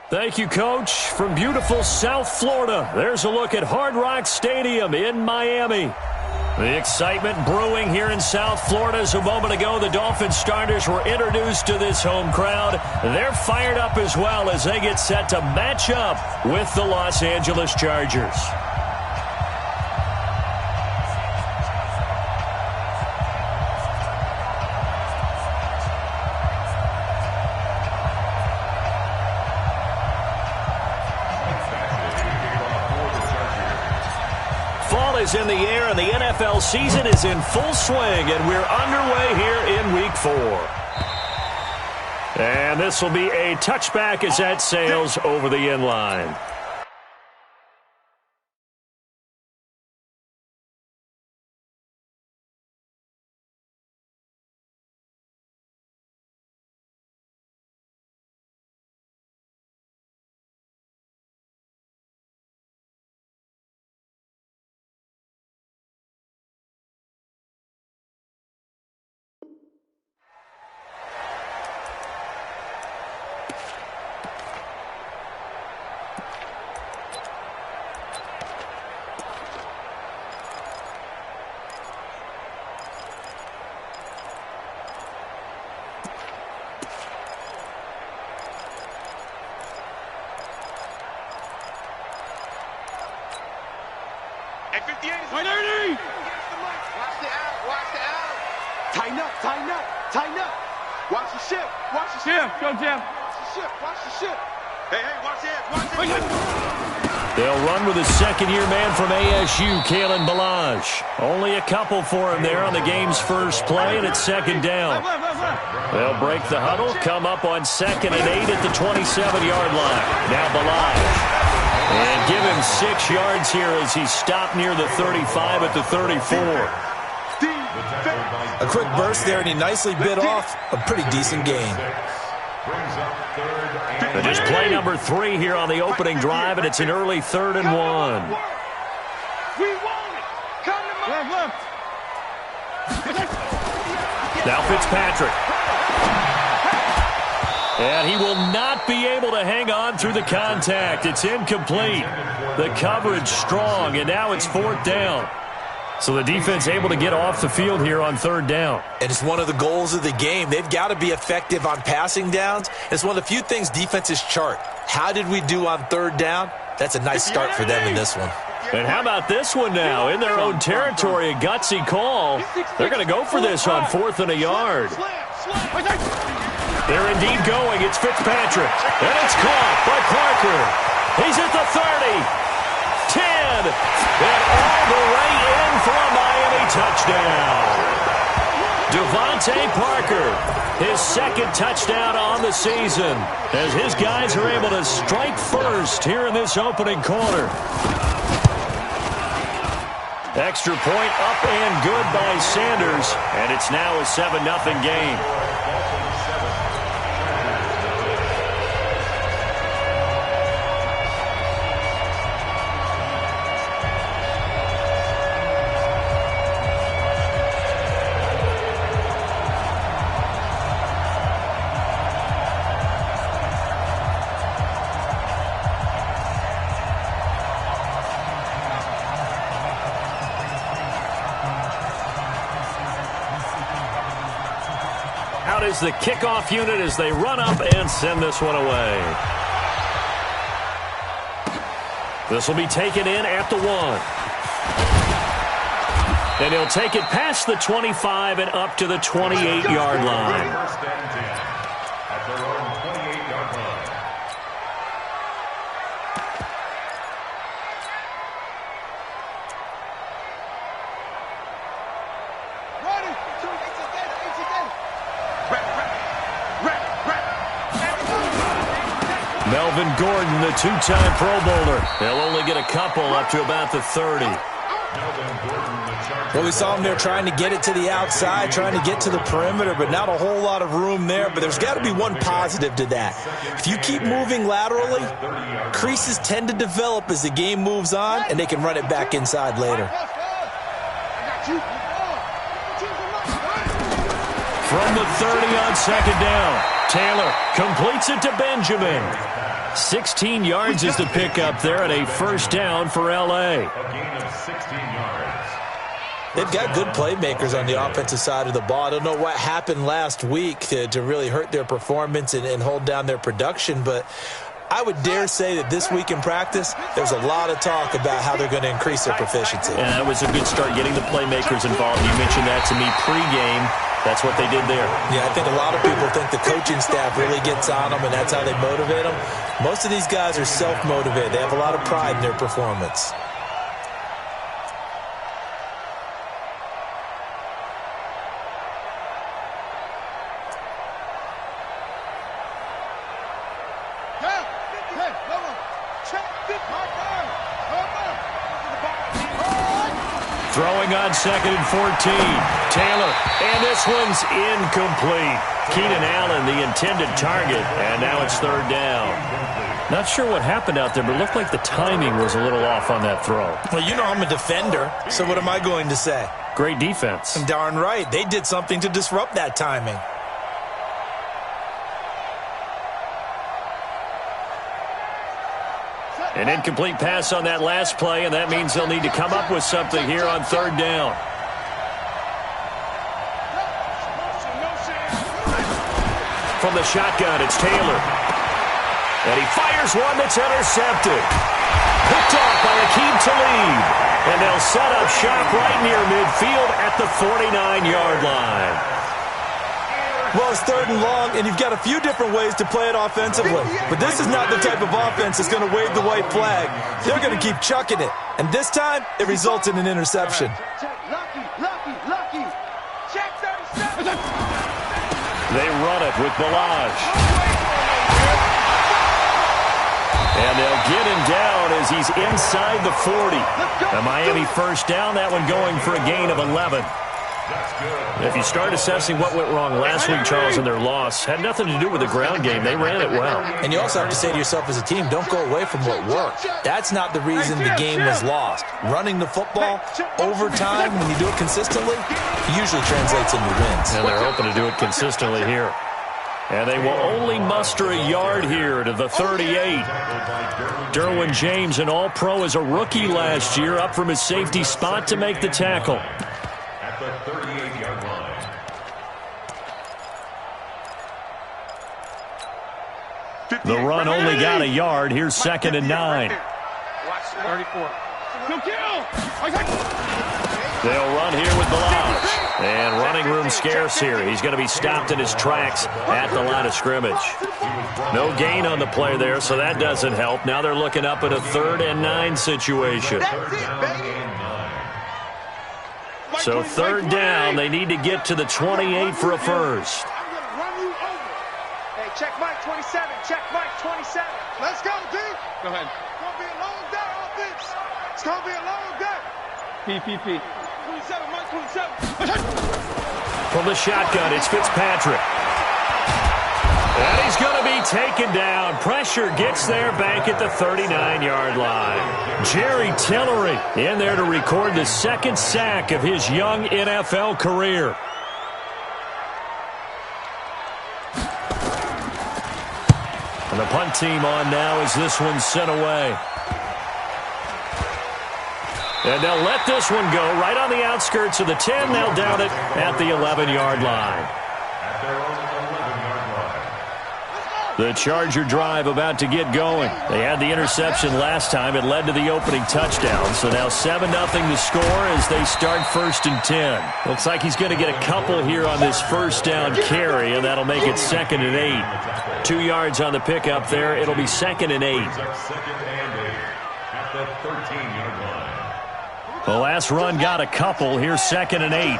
Thank you, Coach. From beautiful South Florida, there's a look at Hard Rock Stadium in Miami. The excitement brewing here in South Florida as a moment ago the Dolphins starters were introduced to this home crowd. They're fired up as well as they get set to match up with the Los Angeles Chargers. Is in the air, and the NFL season is in full swing, and we're underway here in Week 4. And this will be a touchback as that sails over the end line. Tighten up. Watch the ship. Go, Jim. Watch the ship. Hey, watch it. They'll run with his second-year man from ASU, Kalen Balazs. Only a couple for him there on the game's first play, and it's second down. They'll break the huddle, come up on 2nd and 8 at the 27-yard line. Now Balazs. And give him 6 yards here as he stopped near the 35 at the 34. A quick burst there, and he nicely bit off a pretty decent gain. And just play number 3 here on the opening drive, and it's an early 3rd and 1. We want it. Come to Now Fitzpatrick. And he will not be able to hang on through the contact. It's incomplete. The coverage strong, and now it's 4th down. So the defense able to get off the field here on 3rd down. And it's one of the goals of the game. They've got to be effective on passing downs. It's one of the few things defenses chart. How did we do on 3rd down? That's a nice start for them in this one. And how about this one now? In their own territory, a gutsy call. They're going to go for this on 4th and a yard. They're indeed going. It's Fitzpatrick. And it's caught by Parker. He's at the 30. 10. And all the way in for a Miami touchdown. Devontae Parker, his 2nd touchdown on the season, as his guys are able to strike first here in this opening quarter. Extra point up and good by Sanders, and it's now a 7-0 game. Out is the kickoff unit as they run up and send this one away. This will be taken in at the 1. And he'll take it past the 25 and up to the 28-yard line. Melvin Gordon, the 2-time Pro Bowler. They'll only get a couple up to about the 30. Well, we saw him there trying to get it to the outside, trying to get to the perimeter, but not a whole lot of room there. But there's got to be one positive to that. If you keep moving laterally, creases tend to develop as the game moves on, and they can run it back inside later. From the 30 on 2nd down, Taylor completes it to Benjamin. 16 yards is the pickup there, and a first down for L.A. They've got good playmakers on the offensive side of the ball. I don't know what happened last week to really hurt their performance and hold down their production, but I would dare say that this week in practice, there's a lot of talk about how they're going to increase their proficiency. And that was a good start, getting the playmakers involved. You mentioned that to me pregame. That's what they did there. Yeah, I think a lot of people think the coaching staff really gets on them, and that's how they motivate them. Most of these guys are self-motivated. They have a lot of pride in their performance. Throwing on 2nd and 14. Taylor, and this one's incomplete. Keenan Allen, the intended target, and now it's 3rd down. Not sure what happened out there, but it looked like the timing was a little off on that throw. Well, you know I'm a defender, so what am I going to say? Great defense. Darn right. They did something to disrupt that timing. An incomplete pass on that last play, and that means they'll need to come up with something here on 3rd down. From the shotgun, it's Taylor. And he fires one that's intercepted. Picked off by Akeem Talib. And they'll set up shop right near midfield at the 49-yard line. Well, it's 3rd and long, and you've got a few different ways to play it offensively. But this is not the type of offense that's going to wave the white flag. They're going to keep chucking it. And this time, it results in an interception. They run it with Balaj. And they'll get him down as he's inside the 40. A Miami first down, that one going for a gain of 11. If you start assessing what went wrong last week, Charles, in their loss, had nothing to do with the ground game. They ran it well. And you also have to say to yourself as a team, don't go away from what worked. That's not the reason the game was lost. Running the football over time, when you do it consistently, usually translates into wins. And they're hoping to do it consistently here. And they will only muster a yard here to the 38. Derwin James, an all-pro as a rookie last year, up from his safety spot to make the tackle. At the 38-yard line. The run only got a yard. Here's 2nd and 9. Watch 34. They'll run here with Balaj. And running room scarce here. He's going to be stopped in his tracks at the line of scrimmage. No gain on the play there, so that doesn't help. Now they're looking up at a 3rd and 9 situation. So 3rd down, they need to get to the 28 for a first. Hey, check Mike 27. Check Mike 27. Let's go, D. Go ahead. It's going to be a long day, offense. It's going to be a long day. PPP. 27, Mike 27. From the shotgun, it's Fitzpatrick. And he's going to be taken down. Pressure gets there back at the 39-yard line. Jerry Tillery in there to record the 2nd sack of his young NFL career. And the punt team on now as this one's sent away. And they'll let this one go right on the outskirts of the 10. They'll down it at the 11-yard line. The Charger drive about to get going. They had the interception last time. It led to the opening touchdown. So now 7-0 to score as they start 1st and 10. Looks like he's going to get a couple here on this first down carry, and that'll make it 2nd and 8. 2 yards on the pickup there. It'll be 2nd and 8. The last run got a couple. Here's 2nd and 8.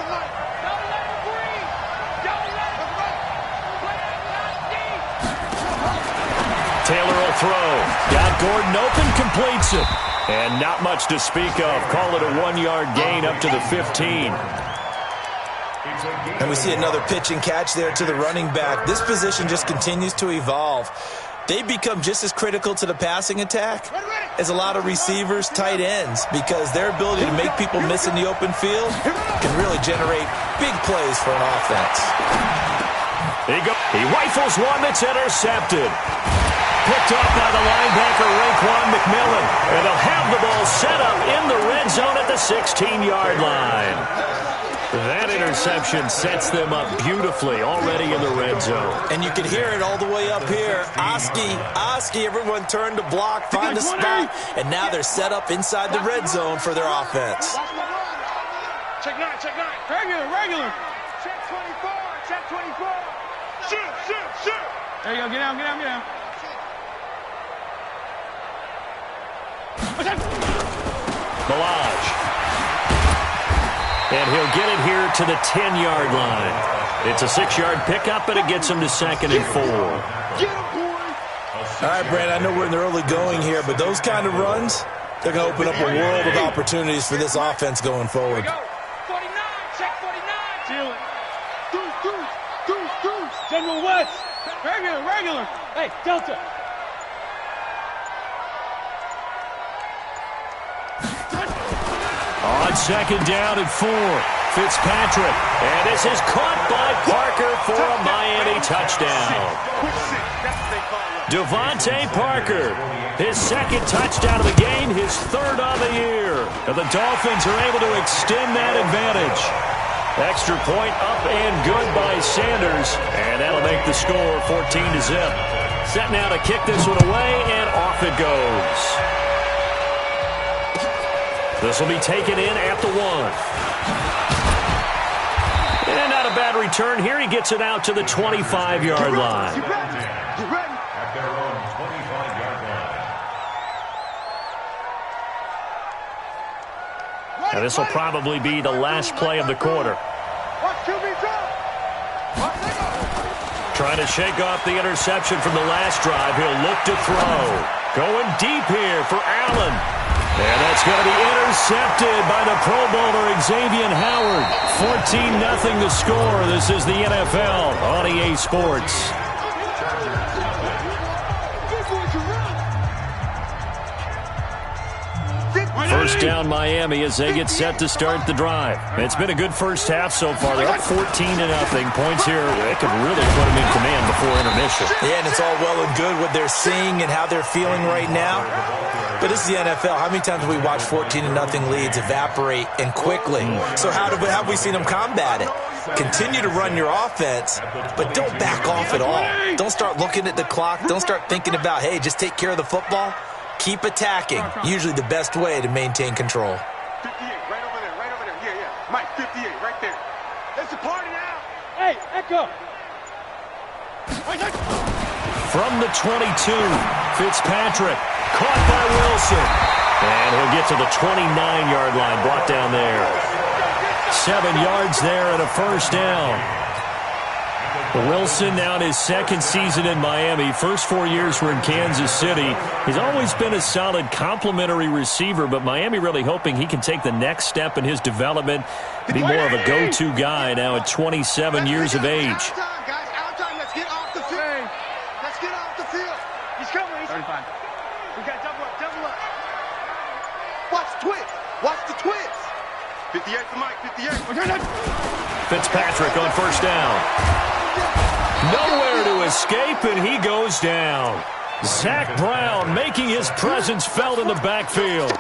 Taylor will throw. Got Gordon open, completes it. And not much to speak of. Call it a 1-yard gain up to the 15. And we see another pitch and catch there to the running back. This position just continues to evolve. They become just as critical to the passing attack as a lot of receivers, tight ends, because their ability to make people miss in the open field can really generate big plays for an offense. He rifles one that's intercepted. picked off by the linebacker, Raekwon McMillan. And they'll have the ball set up in the red zone at the 16-yard line. That interception sets them up beautifully already in the red zone. And you can hear it all the way up here. Oski, everyone turned to block, find a spot, and now they're set up inside the red zone for their offense. Check 9, check 9. Regular. Check 24, check 24. Shoot. There you go, get down. Milage. And he'll get it here to the 10-yard line. It's a 6-yard pickup, and it gets him to 2nd and 4. Get him, boy. All right, Brad, I know we're in the early going here, but those kind of runs, they're going to open up a world of opportunities for this offense going forward. Here we go. 49, check 49. Seal it. Deuce. General West. Regular. Hey, Delta. On 2nd down and 4, Fitzpatrick. And this is caught by Parker for a Miami touchdown. Devontae Parker, his 2nd touchdown of the game, his 3rd on the year. And the Dolphins are able to extend that advantage. Extra point up and good by Sanders. And that'll make the score 14-0. Set now to kick this one away, and off it goes. This will be taken in at the 1. And not a bad return here. He gets it out to the 25-yard line. You ready? At their own 25-yard line. Now this will probably be the last play of the quarter. Watch QB drop. Trying to shake off the interception from the last drive. He'll look to throw. Going deep here for Allen. And that's going to be intercepted by the Pro Bowler Xavier Howard. 14-0 the score. This is the NFL on EA Sports. First down Miami as they get set to start the drive. It's been a good first half so far. They're up 14-0. Points here. They could really put them in command before intermission. Yeah, and it's all well and good what they're seeing and how they're feeling right now. But this is the NFL. How many times have we watched 14-0 leads evaporate and quickly? So how have we seen them combat it? Continue to run your offense, but don't back off at all. Don't start looking at the clock. Don't start thinking about, hey, just take care of the football. Keep attacking. Usually the best way to maintain control. 58, right over there. Yeah. Mike, 58, right there. It's a party now. Hey, Echo. From the 22, Fitzpatrick caught by Wilson. And he'll get to the 29-yard line, brought down there. 7 yards there and a first down. Wilson now in his 2nd season in Miami. First 4 years were in Kansas City. He's always been a solid complementary receiver, but Miami really hoping he can take the next step in his development, be more of a go-to guy now at 27 years of age. Let's get off the field. He's coming. 35. We got double up. Watch the twist. 58 for Mike, 58. Fitzpatrick on first down. Nowhere to escape, and he goes down. Zach Brown making his presence felt in the backfield.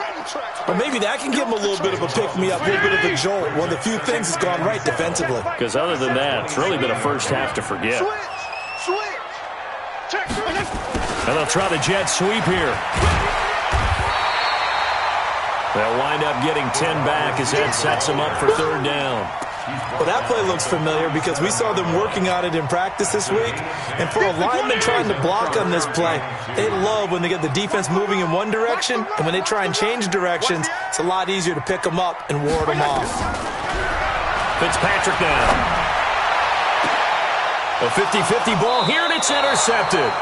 But maybe that can give him a little bit of a pick-me-up, a little bit of a jolt. One of the few things that's gone right defensively. Because other than that, it's really been a first half to forget. Switch. Check. And they'll try the jet sweep here. They'll wind up getting 10 back as that sets them up for 3rd down. Well, that play looks familiar because we saw them working on it in practice this week. And for a lineman trying to block on this play, they love when they get the defense moving in one direction. And when they try and change directions, it's a lot easier to pick them up and ward them off. Fitzpatrick now. A 50-50 ball here, and it's intercepted.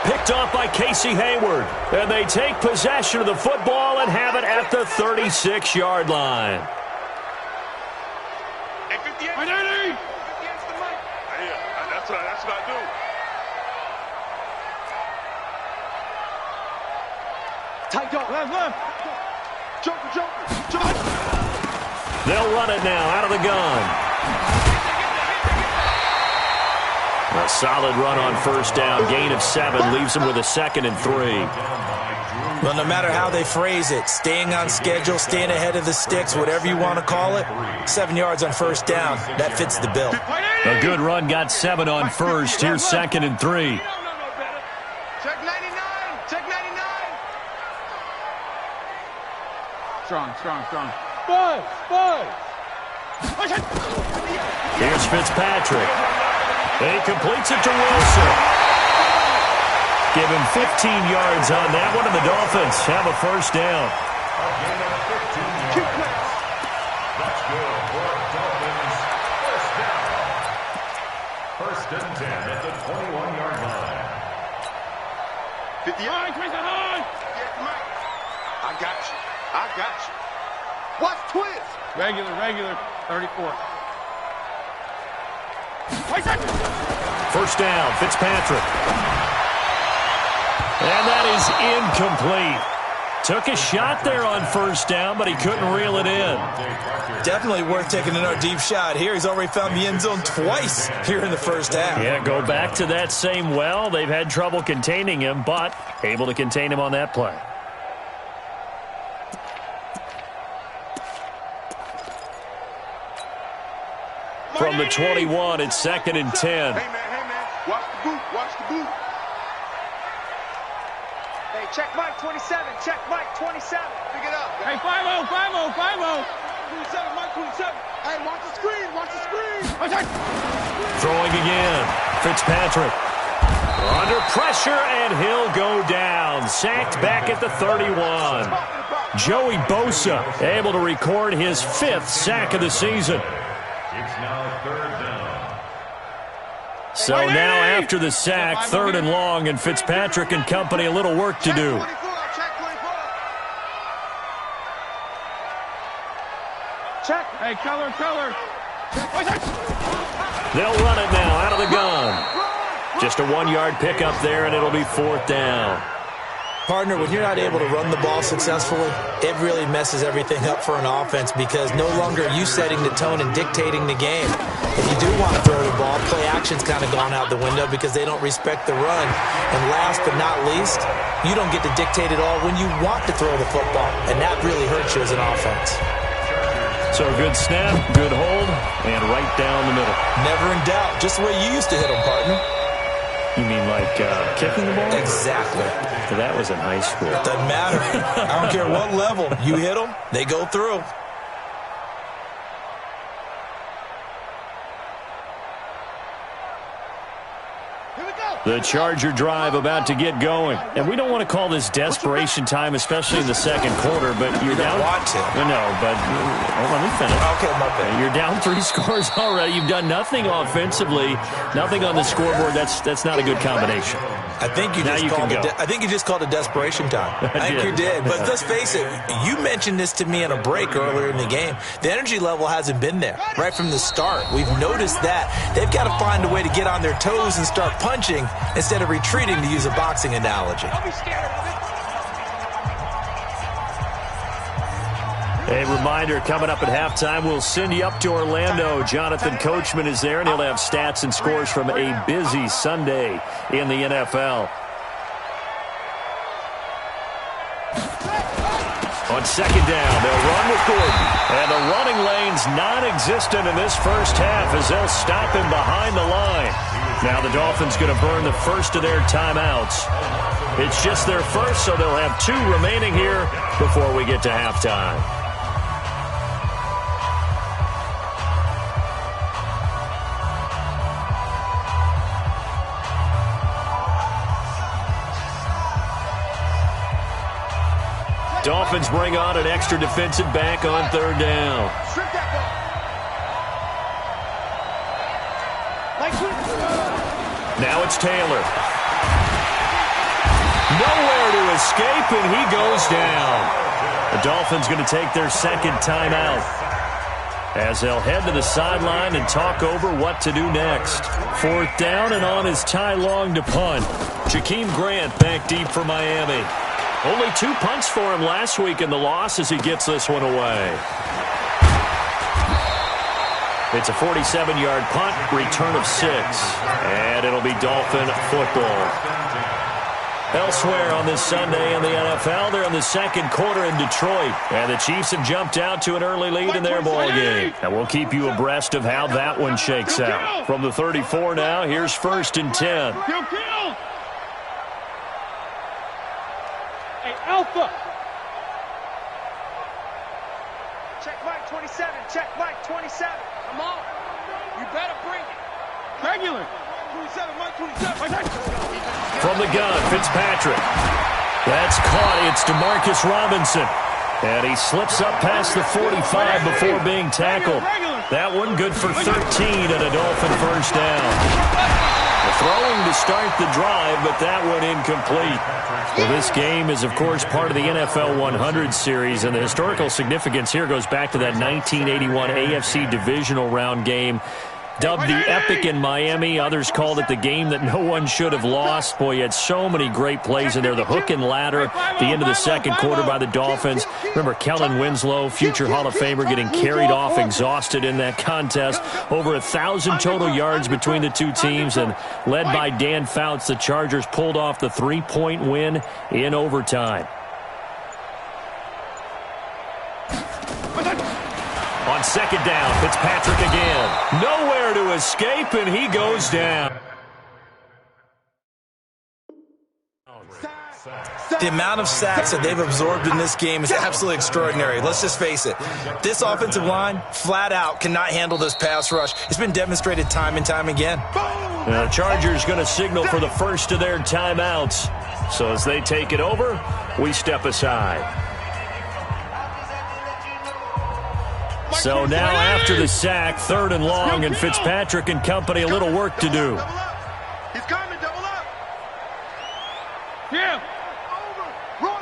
Picked off by Casey Hayward. And they take possession of the football and have it at the 36-yard line. Hey, 58. 58's the mic. Yeah, that's what I do. Tight dog, left. Joker. They'll run it now out of the gun. A solid run on first down. Gain of 7 leaves him with a 2nd and 3. Well, no matter how they phrase it, staying on schedule, staying ahead of the sticks, whatever you want to call it, 7 yards on first down, that fits the bill. A good run got 7 on first. Here's 2nd and 3. Check 99. Check 99. Strong. Buzz. Here's Fitzpatrick. He completes it to Wilson. Give him 15 yards on that one, and the Dolphins have a first down. That's good for Dolphins. First down. 1st and 10 at the 21-yard line. 50 yards. Yeah, Mike. I got you. Watch twist. Regular. 34. First down, Fitzpatrick. And that is incomplete. Took a shot there on first down, but he couldn't reel it in. Definitely worth taking another deep shot here. He's already found the end zone twice here in the first half. Yeah, go back to that same well. They've had trouble containing him, but able to contain him on that play. From the 21, it's 2nd and 10. Hey, man. Watch the boot. Hey, check Mike 27. Check Mike 27. Pick it up. Hey, 5-0. 27, Mike 27. Hey, watch the screen. Throwing again. Fitzpatrick. Under pressure, and he'll go down. Sacked back at the 31. Joey Bosa able to record his 5th sack of the season. It's now 3rd down. So now after the sack, 3rd and long, and Fitzpatrick and company a little work to do. Check. Hey, color. They'll run it now out of the gun. Just a 1-yard pickup there, and it'll be 4th down. Partner, when you're not able to run the ball successfully, it really messes everything up for an offense because no longer are you setting the tone and dictating the game. If you do want to throw the ball, play action's kind of gone out the window because they don't respect the run. And last but not least, you don't get to dictate it all when you want to throw the football, and that really hurts you as an offense. So a good snap, good hold, and right down the middle. Never in doubt. Just the way you used to hit them, partner. You mean like kicking the ball? Exactly. So that was in high school. Doesn't matter. I don't care what level. You hit them, they go through. The Charger drive about to get going. And we don't want to call this desperation time, especially in the second quarter, but you're down. Want to. No, but let me finish. Okay, my bad. You're down 3 scores already. You've done nothing offensively, nothing on the scoreboard. That's not a good combination. I think you just called it desperation time. I think you did. But let's face it, you mentioned this to me in a break earlier in the game. The energy level hasn't been there right from the start. We've noticed that. They've got to find a way to get on their toes and start punching instead of retreating, to use a boxing analogy. A reminder, coming up at halftime, we'll send you up to Orlando. Jonathan Coachman is there, and he'll have stats and scores from a busy Sunday in the NFL. On second down, they'll run with Gordon. And the running lane's non-existent in this first half as they'll stop him behind the line. Now the Dolphins going to burn the first of their timeouts. It's just their first, so they'll have 2 remaining here before we get to halftime. Dolphins bring on an extra defensive back on third down. Now it's Taylor. Nowhere to escape, and he goes down. The Dolphins going to take their second timeout as they'll head to the sideline and talk over what to do next. Fourth down, and on is Ty Long to punt. Jakeem Grant back deep for Miami. Only 2 punts for him last week in the loss as he gets this one away. It's a 47-yard punt, return of 6. And it'll be Dolphin football. Elsewhere on this Sunday in the NFL, they're in the second quarter in Detroit. And the Chiefs have jumped out to an early lead in their ball game. And we'll keep you abreast of how that one shakes out. From the 34 now, here's 1st and 10. Kill! Hey, Alpha! Check Mike 27. Check Mike 27. Come on. You better bring it. Regular. 27, Mike 27. From the gun, Fitzpatrick. That's caught. It's DeMarcus Robinson. And he slips up past the 45 before being tackled. That one good for 13 and a Dolphin first down. Throwing to start the drive, but that one incomplete. Well, this game is, of course, part of the NFL 100 series, and the historical significance here goes back to that 1981 AFC divisional round game. Dubbed the Epic in Miami. Others called it the game that no one should have lost. Boy, you had so many great plays in there. The hook and ladder at the end of the second quarter by the Dolphins. Remember Kellen Winslow, future Hall of Famer, getting carried off exhausted in that contest. Over 1,000 total yards between the two teams. And led by Dan Fouts, the Chargers pulled off the 3-point win in overtime. On second down, Fitzpatrick again. Nowhere to escape, and he goes down. The amount of sacks that they've absorbed in this game is absolutely extraordinary. Let's just face it. This offensive line, flat out, cannot handle this pass rush. It's been demonstrated time and time again. The Chargers going to signal for the first of their timeouts. So as they take it over, we step aside. So now after the sack, 3rd and long, and Fitzpatrick and company a little work to do. He's coming, double up. Yeah. Over. Roy.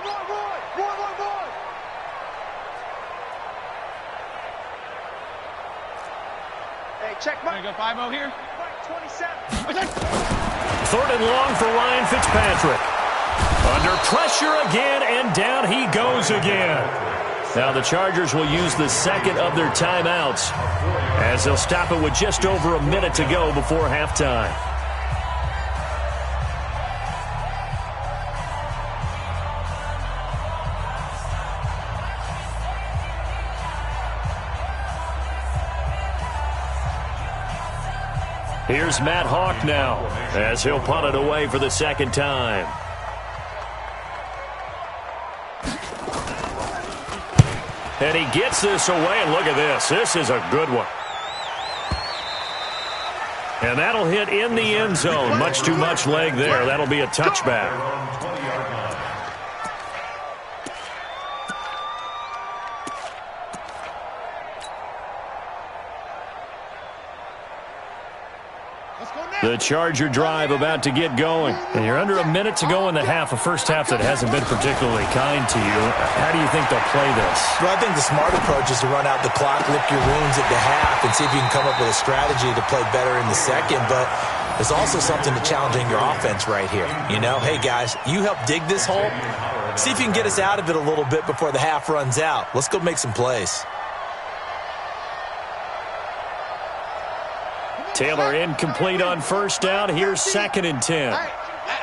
Hey, check Mike. Go 5-0 here. Mike 27. 3rd and long for Ryan Fitzpatrick. Under pressure again, and down he goes again. Now the Chargers will use the second of their timeouts as they'll stop it with just over a minute to go before halftime. Here's Matt Hawk now as he'll punt it away for the second time. And he gets this away, and look at this. This is a good one. And that'll hit in the end zone. Much too much leg there. That'll be a touchback. The Charger drive about to get going. And you're under a minute to go in the half, a first half that hasn't been particularly kind to you. How do you think they'll play this? Well, I think the smart approach is to run out the clock, lick your wounds at the half, and see if you can come up with a strategy to play better in the second. But there's also something to challenging your offense right here. You know, hey, guys, you help dig this hole. See if you can get us out of it a little bit before the half runs out. Let's go make some plays. Taylor incomplete on first down. Here's 2nd and 10. Hey,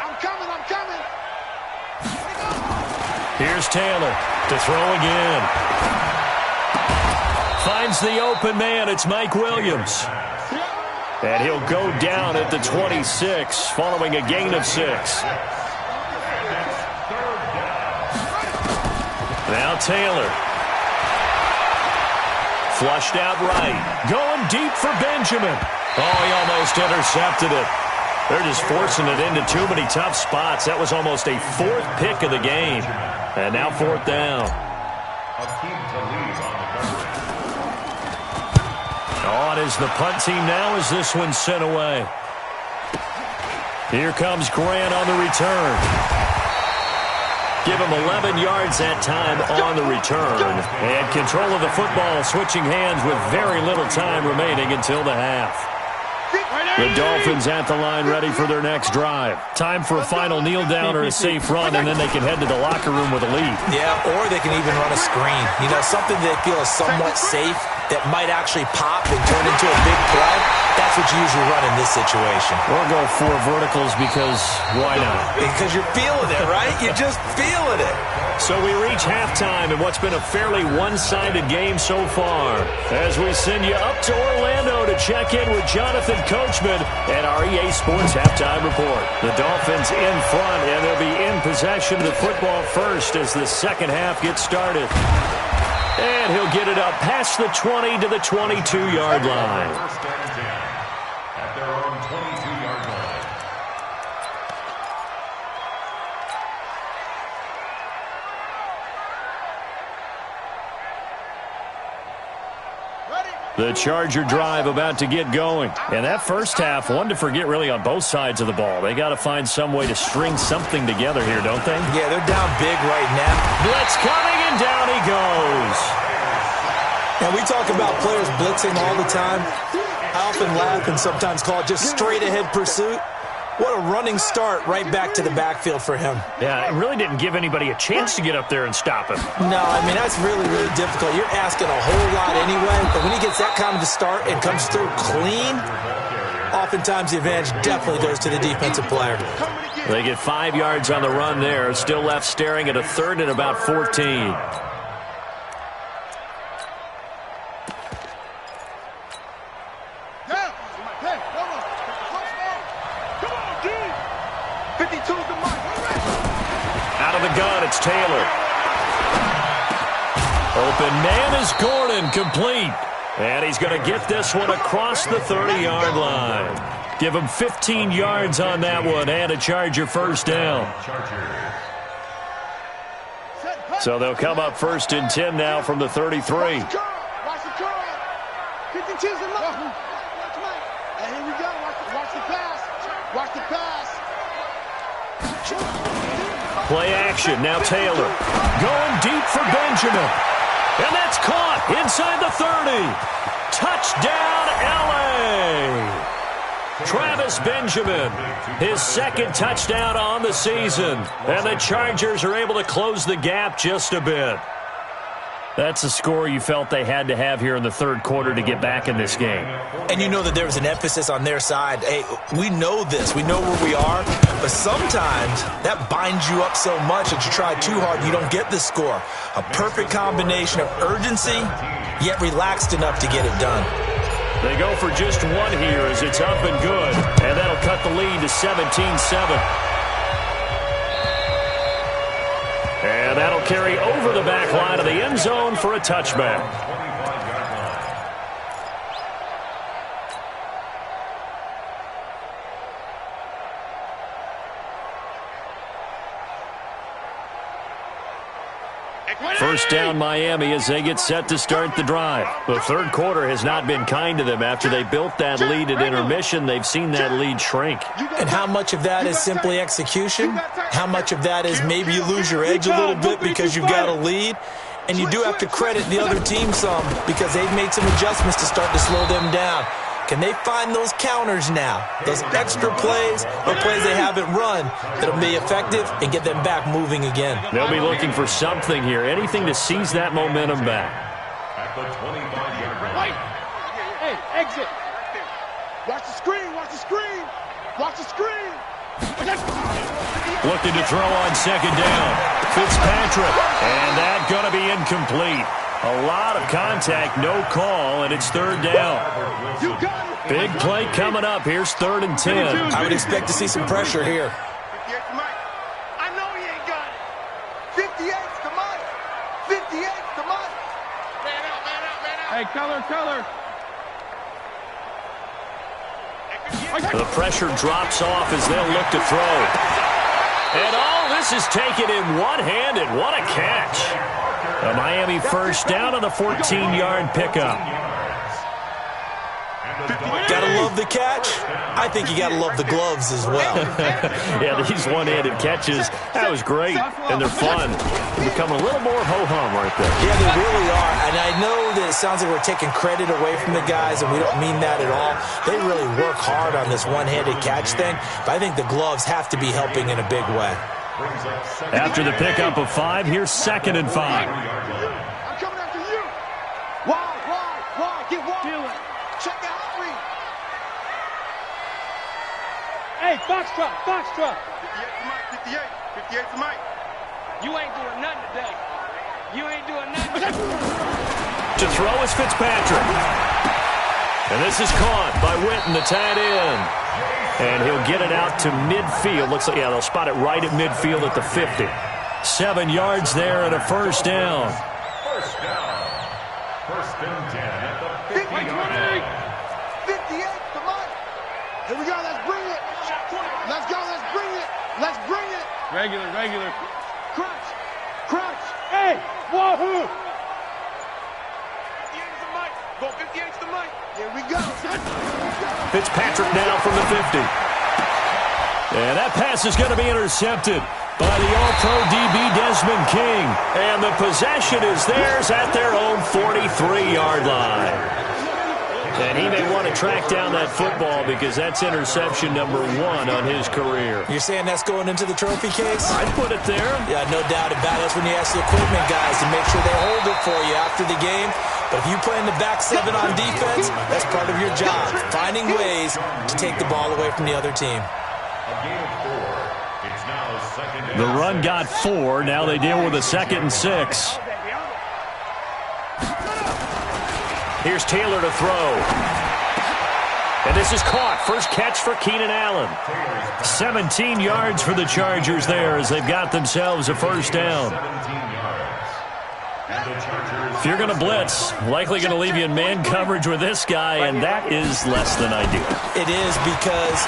I'm coming. Here's Taylor to throw again. Finds the open man. It's Mike Williams. And he'll go down at the 26 following a gain of 6. Now Taylor. Flushed out right. Going deep for Benjamin. Oh, he almost intercepted it. They're just forcing it into too many tough spots. That was almost a 4th pick of the game. And now 4th down. On is the punt team now as this one's sent away. Here comes Grant on the return. Give him 11 yards that time on the return. And control of the football switching hands with very little time remaining until the half. The Dolphins at the line ready for their next drive. Time for a final kneel down or a safe run, and then they can head to the locker room with a lead. Yeah, or they can even run a screen. You know, something they feel is somewhat safe that might actually pop and turn into a big play, that's what you usually run in this situation. We'll go 4 verticals because why not? Because you're feeling it, right? You're just feeling it. So we reach halftime in what's been a fairly one-sided game so far. As we send you up to Orlando to check in with Jonathan Coachman and our EA Sports Halftime Report. The Dolphins in front, and they'll be in possession of the football first as the second half gets started. And he'll get it up past the 20 to the 22-yard line. First and 10 at their own 22-yard line. The Charger drive about to get going. And that first half, one to forget really on both sides of the ball. They got to find some way to string something together here, don't they? Yeah, they're down big right now. Blitz coming, and down he goes. Now, we talk about players blitzing all the time. I often laugh and sometimes call it just straight-ahead pursuit. What a running start right back to the backfield for him. Yeah, it really didn't give anybody a chance to get up there and stop him. No, I mean, that's really, really difficult. You're asking a whole lot anyway, but when he gets that kind of a start and comes through clean, oftentimes the advantage definitely goes to the defensive player. They get 5 yards on the run there. Still left staring at a third and about 14. Out of the gun, it's Taylor. Open man is Gordon, complete. And he's going to get this one across the 30-yard line. Give him 15 yards on that one and a Charger first down. So they'll come up first and 10 now from the 33. Watch the curl. 52's enough. And here we go. Watch the pass. Watch the pass. Play action. Now Taylor going deep for Benjamin. And that's caught inside the 30. Touchdown, L.A. Travis Benjamin, his second touchdown on the season. And the Chargers are able to close the gap just a bit. That's a score you felt they had to have here in the third quarter to get back in this game. And you know that there was an emphasis on their side. Hey, we know this. We know where we are. But sometimes that binds you up so much that you try too hard, you don't get the score. A perfect combination of urgency, yet relaxed enough to get it done. They go for just one here as it's up and good. And that'll cut the lead to 17-7. And that'll carry over the back line of the end zone for a touchback. First down Miami as they get set to start the drive. The third quarter has not been kind to them. After they built that lead at intermission, they've seen that lead shrink. And how much of that is simply execution? How much of that is maybe you lose your edge a little bit because you've got a lead? And you do have to credit the other team some because they've made some adjustments to start to slow them down. Can they find those counters now, those extra plays or plays they haven't run that'll be effective and get them back moving again? They'll be looking for something here, anything to seize that momentum back. At the 25-yard line. Hey, exit. Watch the screen. Watch the screen. Watch the screen. Looking to throw on second down. Fitzpatrick, and that's going to be incomplete. A lot of contact, no call, and it's third down. Big play coming up. Here's 3rd and 10. I would expect to see some pressure here. I know he ain't got it. 58's the money. 58's the money. Man out, man out, man out. Hey, color. The pressure drops off as they'll look to throw. And all this is taken in one-handed. What a catch. A Miami first down on the 14-yard pickup. Gotta love the catch. I think you gotta love the gloves as well. Yeah, these one-handed catches, that was great, and they're fun. They're becoming a little more ho-hum right there. Yeah, they really are, and I know that it sounds like we're taking credit away from the guys, and we don't mean that at all. They really work hard on this one-handed catch thing, but I think the gloves have to be helping in a big way. After the pickup of 5, here's 2nd and 5. I'm coming after you. Why? Hey, Foxtrot, Foxtrot. 58 to Mike, 58 to Mike. You ain't doing nothing today. You ain't doing nothing. To throw is Fitzpatrick. And this is caught by Witten, the tight end. And he'll get it out to midfield. Looks like, yeah, they'll spot it right at midfield at the 50. 7 yards there and a first down. First down. First and 10 at the 50-yard line. 58 to Mike. Here we go. Let's bring it. Let's go. Let's bring it. Let's bring it. Regular. Crunch. Hey, wahoo. 58 to Mike. Go 58 to Mike. Here we go. Fitzpatrick now from the 50. And that pass is going to be intercepted by the All-Pro DB Desmond King. And the possession is theirs at their own 43-yard line. And he may want to track down that football because that's interception number 1 on his career. You're saying that's going into the trophy case? I'd put it there. Yeah, no doubt about it. That's when you ask the equipment guys to make sure they hold it for you after the game. But if you play in the back 7 on defense, that's part of your job, finding ways to take the ball away from the other team. A gain of 4. It's now second down. The run got 4. Now they deal with a 2nd and 6. Here's Taylor to throw. And this is caught. First catch for Keenan Allen. 17 yards for the Chargers there as they've got themselves a first down. 17 yards. And the Chargers. If you're going to blitz, likely going to leave you in man coverage with this guy, and that is less than ideal. It is because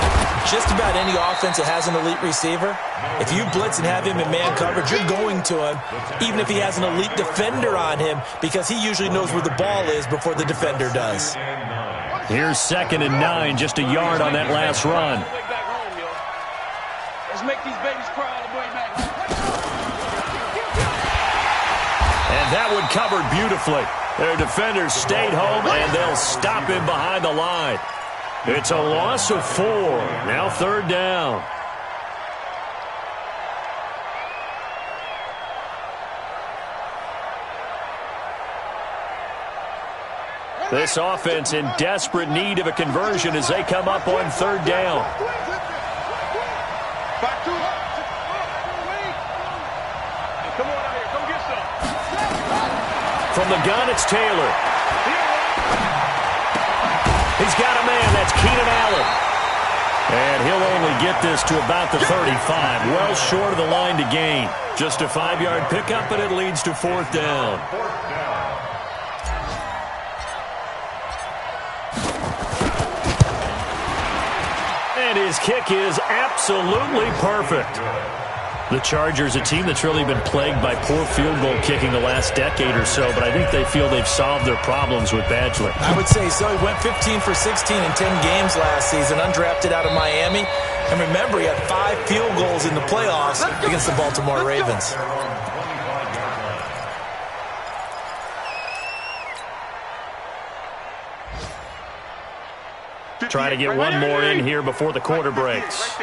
just about any offense that has an elite receiver, if you blitz and have him in man coverage, you're going to him, even if he has an elite defender on him, because he usually knows where the ball is before the defender does. Here's 2nd and 9, just a yard on that last run. Let's make these babies cry all the way back. And that one covered beautifully. Their defenders stayed home, and they'll stop him behind the line. It's a loss of 4. Now 3rd down. This offense in desperate need of a conversion as they come up on 3rd down. Come on out here. Come get some. From the gun, it's Taylor. He's got a man. That's Keenan Allen. And he'll only get this to about the 35. Well short of the line to gain. Just a 5-yard pickup, and it leads to 4th down. And his kick is absolutely perfect. The Chargers, a team that's really been plagued by poor field goal kicking the last decade or so, but I think they feel they've solved their problems with Badgley. I would say so. He went 15 for 16 in 10 games last season, undrafted out of Miami. And remember, he had 5 field goals in the playoffs against the Baltimore Ravens. Trying to get one more in here before the quarter breaks.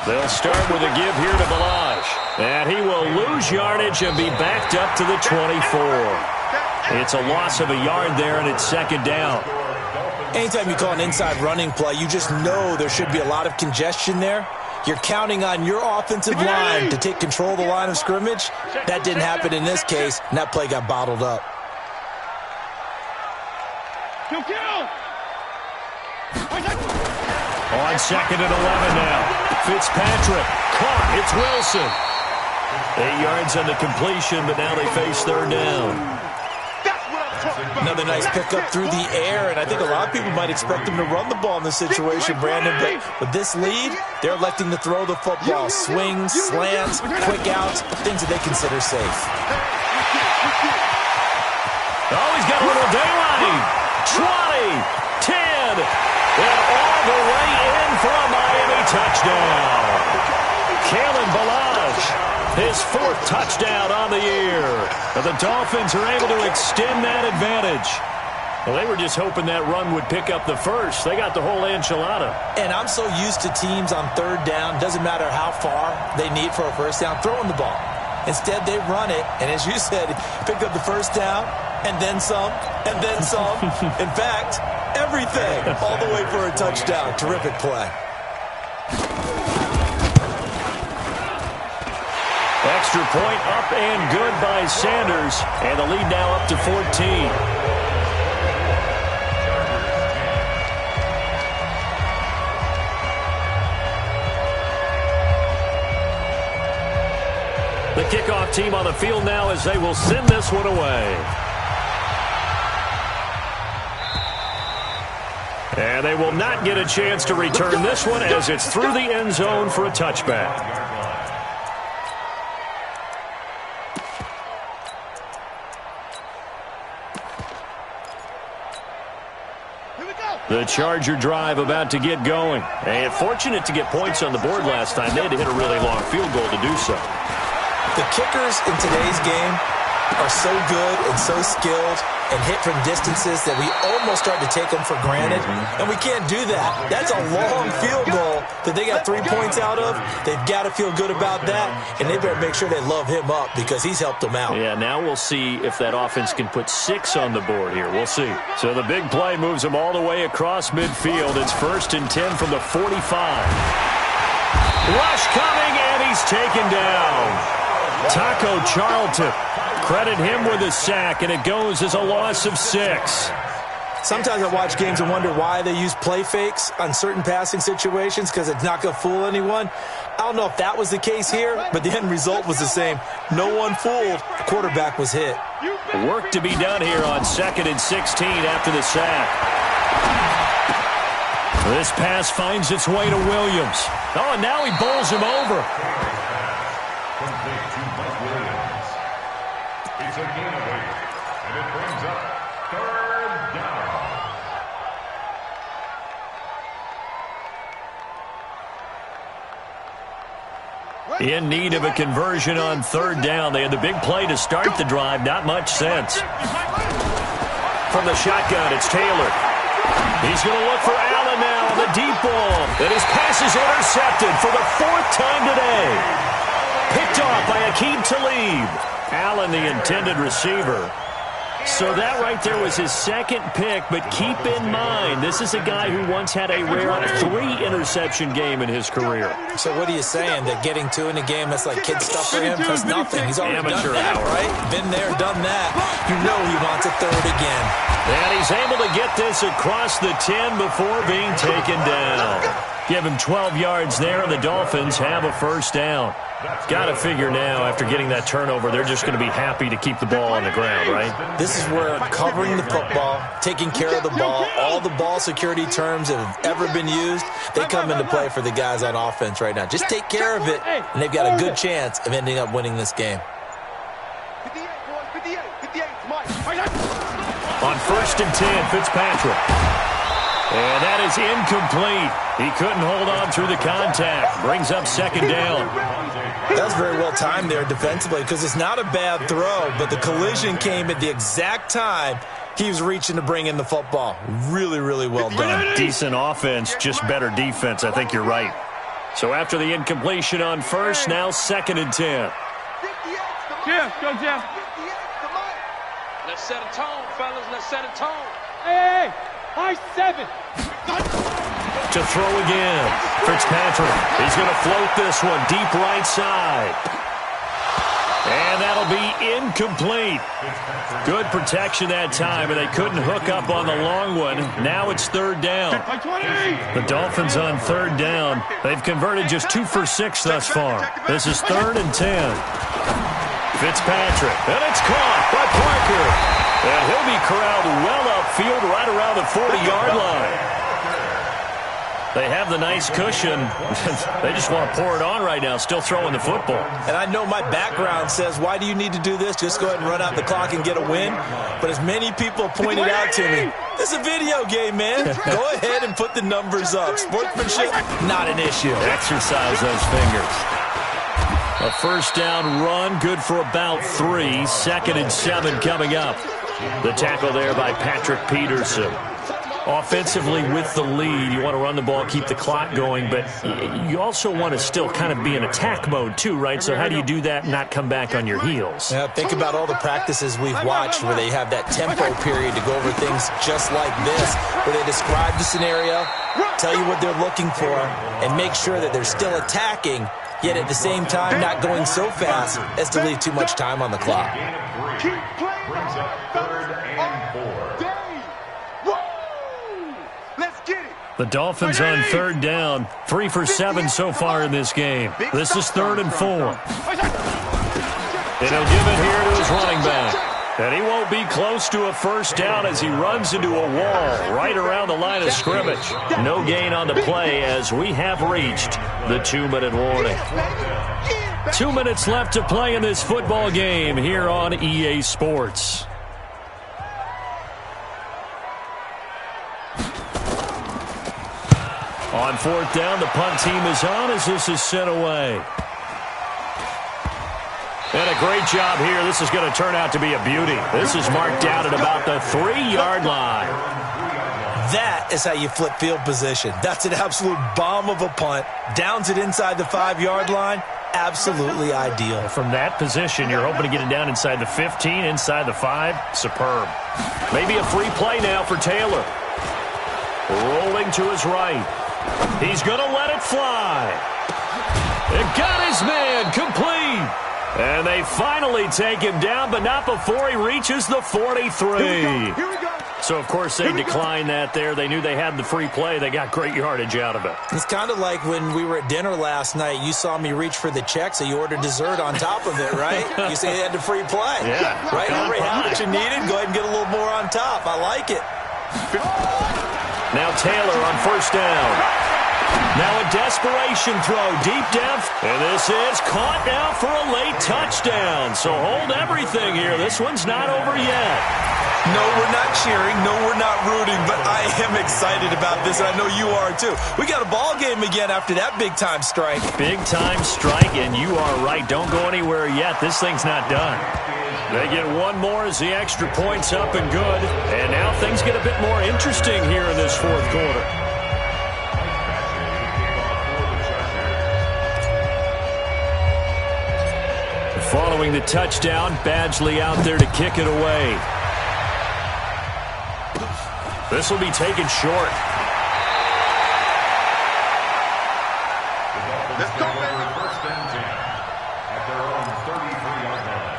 They'll start with a give here to Balaj. And he will lose yardage and be backed up to the 24. It's a loss of a yard there, and it's 2nd down. Anytime you call an inside running play, you just know there should be a lot of congestion there. You're counting on your offensive line to take control of the line of scrimmage. That didn't happen in this case, and that play got bottled up. Kill. On 2nd and 11 now. Fitzpatrick caught. It's Wilson. 8 yards on the completion, but now they face 3rd down. Another nice pickup through the air, and I think a lot of people might expect them to run the ball in this situation, Brandon. But with this lead, they're electing to throw the football. Swings, slants, quick outs, things that they consider safe. Oh, he's got a little daylight. 20, 10, and all the way in for a Miami touchdown. Kalen Balaj, his 4th touchdown on the year. And the Dolphins are able to extend that advantage. Well, they were just hoping that run would pick up the first. They got the whole enchilada. And I'm so used to teams on 3rd down, doesn't matter how far they need for a first down, throwing the ball. Instead, they run it, and as you said, picked up the first down, and then some, and then some. In fact, everything all the way for a touchdown. Terrific play. Extra point up and good by Sanders. And the lead now up to 14. The kickoff team on the field now as they will send this one away. And they will not get a chance to return this one as it's through the end zone for a touchback. The Charger drive about to get going. And fortunate to get points on the board last time. They had to hit a really long field goal to do so. The kickers in today's game are so good and so skilled and hit from distances that we almost start to take them for granted. And we can't do that. That's a long field goal that they got 3 points out of. They've got to feel good about that, and they better make sure they love him up because he's helped them out. Yeah, now we'll see if that offense can put 6 on the board here. We'll see. So the big play moves them all the way across midfield. It's 1st and 10 from the 45. Rush coming, and he's taken down. Taco Charlton. Credit him with a sack, and it goes as a loss of 6. Sometimes I watch games and wonder why they use play fakes on certain passing situations because it's not going to fool anyone. I don't know if that was the case here, but the end result was the same. No one fooled. The quarterback was hit. Work to be done here on 2nd and 16 after the sack. This pass finds its way to Williams. Oh, and now he bowls him over. Complete to Mike Williams. It's a gain of 8, and it brings up 3rd down. In need of a conversion on 3rd down. They had the big play to start the drive. Not much sense. From the shotgun, it's Taylor. He's going to look for Allen now on the deep ball. And his pass is intercepted for the 4th time today. Picked off by Aqib Talib. Allen, the intended receiver. So that right there was his 2nd pick, but keep in mind, this is a guy who once had a rare 3-interception game in his career. So what are you saying, that getting 2 in a game, that's like kid stuff for him? That's nothing. He's already amateur done that, hour. right? Been there, done that. You know he wants a 3rd again. And he's able to get this across the 10 before being taken down. Give him 12 yards there, and the Dolphins have a 1st down. Got to figure now, after getting that turnover, they're just going to be happy to keep the ball on the ground, right? This is where covering the football, taking care of the ball, all the ball security terms that have ever been used, they come into play for the guys on offense right now. Just take care of it, and they've got a good chance of ending up winning this game. On 1st and 10, Fitzpatrick. And that is incomplete. He couldn't hold on through the contact. Brings up 2nd down. That was very well timed there defensively because it's not a bad throw, but the collision came at the exact time he was reaching to bring in the football. Really, really well done. Decent offense, just better defense. I think you're right. So after the incompletion on 1st, now 2nd and 10. Jeff, go Jeff. Let's set a tone, fellas. Let's set a tone. Hey, high 7. To throw again. Fitzpatrick. He's going to float this one deep right side. And that'll be incomplete. Good protection that time, and they couldn't hook up on the long one. Now it's 3rd down. The Dolphins on 3rd down. They've converted just 2 for 6 thus far. This is 3rd and 10. Fitzpatrick. And it's caught by Parker. And he'll be corralled well upfield right around the 40-yard line. They have the nice cushion. They just want to pour it on right now, still throwing the football. And I know my background says, why do you need to do this? Just go ahead and run out the clock and get a win. But as many people pointed out to me, this is a video game, man. Go ahead and put the numbers up. Sportsmanship, not an issue. Exercise those fingers. A 1st down run, good for about 3. 2nd and 7 coming up. The tackle there by Patrick Peterson. Offensively with the lead, you want to run the ball, keep the clock going, but you also want to still kind of be in attack mode too, right? So how do you do that and not come back on your heels? Yeah, think about all the practices we've watched where they have that tempo period to go over things just like this, where they describe the scenario, tell you what they're looking for, and make sure that they're still attacking, yet at the same time not going so fast as to leave too much time on the clock. Keep playing. Brings up 3rd and 4. Let's get it. The Dolphins on 3rd down, 3 for 7 so far in this game. This is 3rd and 4. And he'll give it here to his running back. And he won't be close to a first down as he runs into a wall right around the line of scrimmage. No gain on the play as we have reached the 2-minute warning. 2 minutes left to play in this football game here on EA Sports. On 4th down, the punt team is on as this is sent away. And a great job here. This is going to turn out to be a beauty. This is marked out at about the 3-yard line. That is how you flip field position. That's an absolute bomb of a punt. Downs it inside the 5-yard line. Absolutely ideal. From that position, you're hoping to get it down inside the 15, inside the 5. Superb. Maybe a free play now for Taylor. Rolling to his right. He's going to let it fly. It got his man complete. And they finally take him down, but not before he reaches the 43. Here we go. So, of course, they declined that there. They knew they had the free play. They got great yardage out of it. It's kind of like when we were at dinner last night. You saw me reach for the check, so you ordered dessert on top of it, right? You say you had the free play. Yeah. Right? Every how much you needed, go ahead and get a little more on top. I like it. Now Taylor on 1st down. Now a desperation throw deep down. And this is caught now for a late touchdown. So hold everything here. This one's not over yet. No, we're not cheering. No, we're not rooting. But I am excited about this, and I know you are too. We got a ball game again after that big-time strike. Big-time strike, and you are right. Don't go anywhere yet. This thing's not done. They get one more as the extra point's up and good. And now things get a bit more interesting here in this 4th quarter. Following the touchdown, Badgley out there to kick it away. This will be taken short. Let's go, baby. 1st and 10 at their own 33-yard line.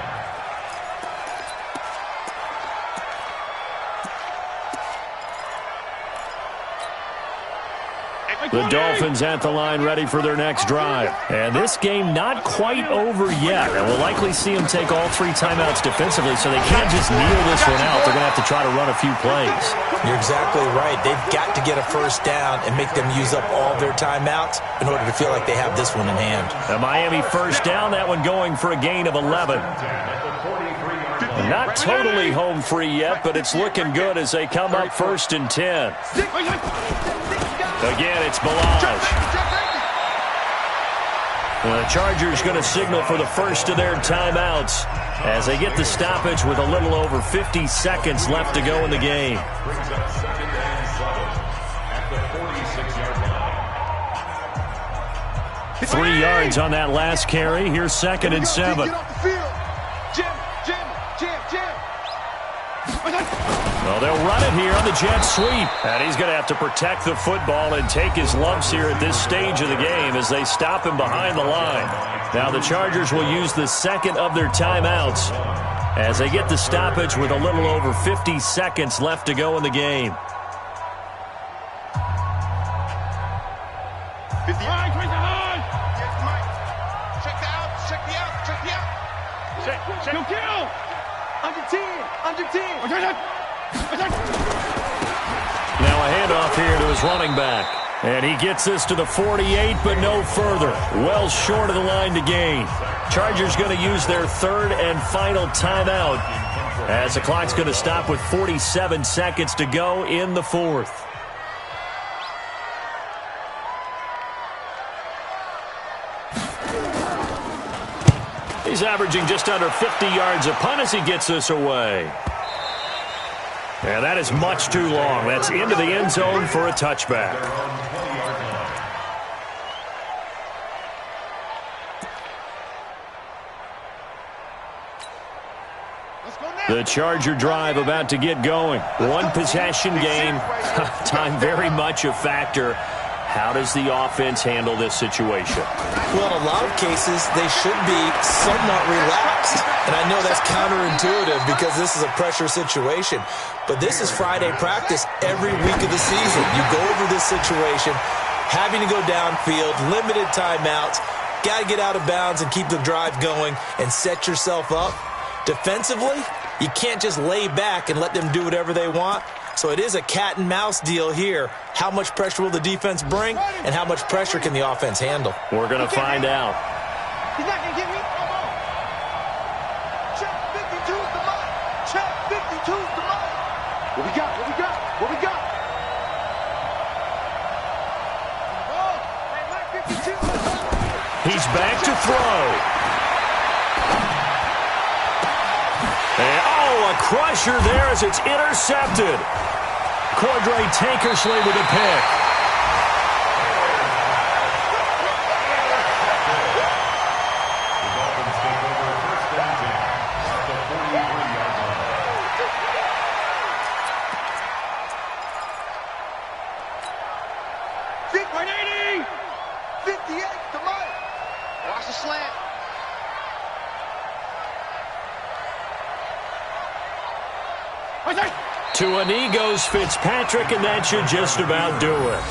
The Dolphins at the line ready for their next drive. And this game not quite over yet. And we'll likely see them take all 3 timeouts defensively, so they can't just kneel this one out. They're going to have to try to run a few plays. You're exactly right. They've got to get a first down and make them use up all their timeouts in order to feel like they have this one in hand. The Miami first down, that one going for a gain of 11. Not totally home free yet, but it's looking good as they come up 1st and 10. Again, it's Balaj. The Chargers going to signal for the first of their timeouts as they get the stoppage with a little over 50 seconds left to go in the game. Brings up 2nd and 7 at the 46-yard line. 3 yards on that last carry. Here's 2nd and 7. Get off the field. Jim. Well, they'll run it here on the jet sweep. And he's going to have to protect the football and take his lumps here at this stage of the game as they stop him behind the line. Now the Chargers will use the 2nd of their timeouts as they get the stoppage with a little over 50 seconds left to go in the game. 50 yards. Check the out. Check. Under 10. Now a handoff here to his running back. And he gets this to the 48, but no further. Well short of the line to gain. Chargers going to use their 3rd and final timeout as the clock's going to stop with 47 seconds to go in the 4th. He's averaging just under 50 yards a punt as he gets this away. And that is much too long. That's into the end zone for a touchback. The Charger drive about to get going. One possession game. Time very much a factor. How does the offense handle this situation? Well, in a lot of cases, they should be somewhat relaxed. And I know that's counterintuitive because this is a pressure situation. But this is Friday practice every week of the season. You go over this situation, having to go downfield, limited timeouts, got to get out of bounds and keep the drive going and set yourself up. Defensively, you can't just lay back and let them do whatever they want. So it is a cat and mouse deal here. How much pressure will the defense bring, and how much pressure can the offense handle? We're going to find out. He's not going to get me. Come on. Check 52's the money. Check 52's the money. What we got? What we got? What we got? Oh, hey, 52. He's back to throw. And, oh, a crusher there as it's intercepted. Cordray Tankersley with a pick. $180. 58 to Mike. Watch the slant. To a knee goes Fitzpatrick, and that should just about do it.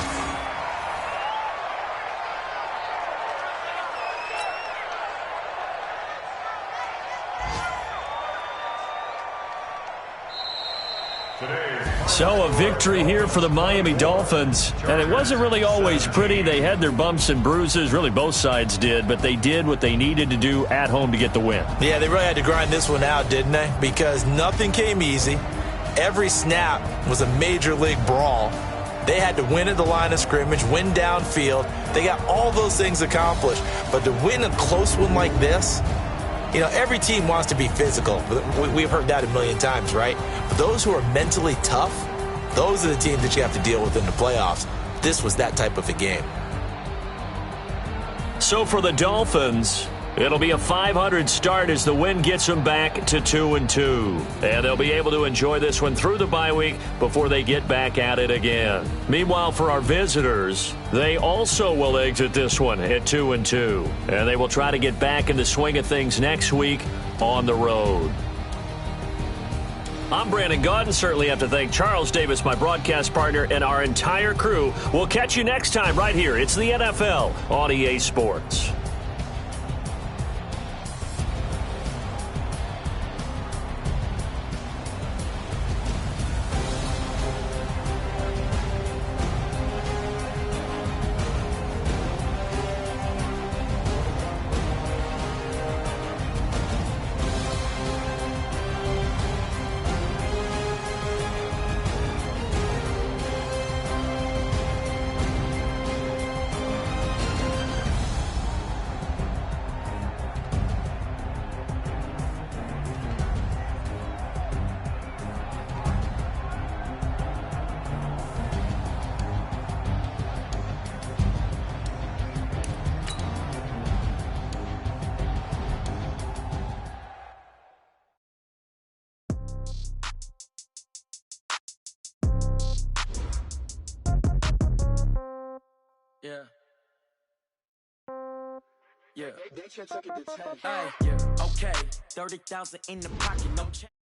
So a victory here for the Miami Dolphins. And it wasn't really always pretty. They had their bumps and bruises. Really, both sides did. But they did what they needed to do at home to get the win. Yeah, they really had to grind this one out, didn't they? Because nothing came easy. Every snap was a major league brawl. They had to win at the line of scrimmage, win downfield. They got all those things accomplished. But to win a close one like this, you know, every team wants to be physical. We've heard that a million times, right? But those who are mentally tough, those are the teams that you have to deal with in the playoffs. This was that type of a game. So for the Dolphins, it'll be a 500 start as the win gets them back to 2-2. And they'll be able to enjoy this one through the bye week before they get back at it again. Meanwhile, for our visitors, they also will exit this one at 2-2. And they will try to get back in the swing of things next week on the road. I'm Brandon Gaudin. Certainly have to thank Charles Davis, my broadcast partner, and our entire crew. We'll catch you next time right here. It's the NFL on EA Sports. Yeah. Hey, yeah. Okay. 30,000 in the pocket, no change.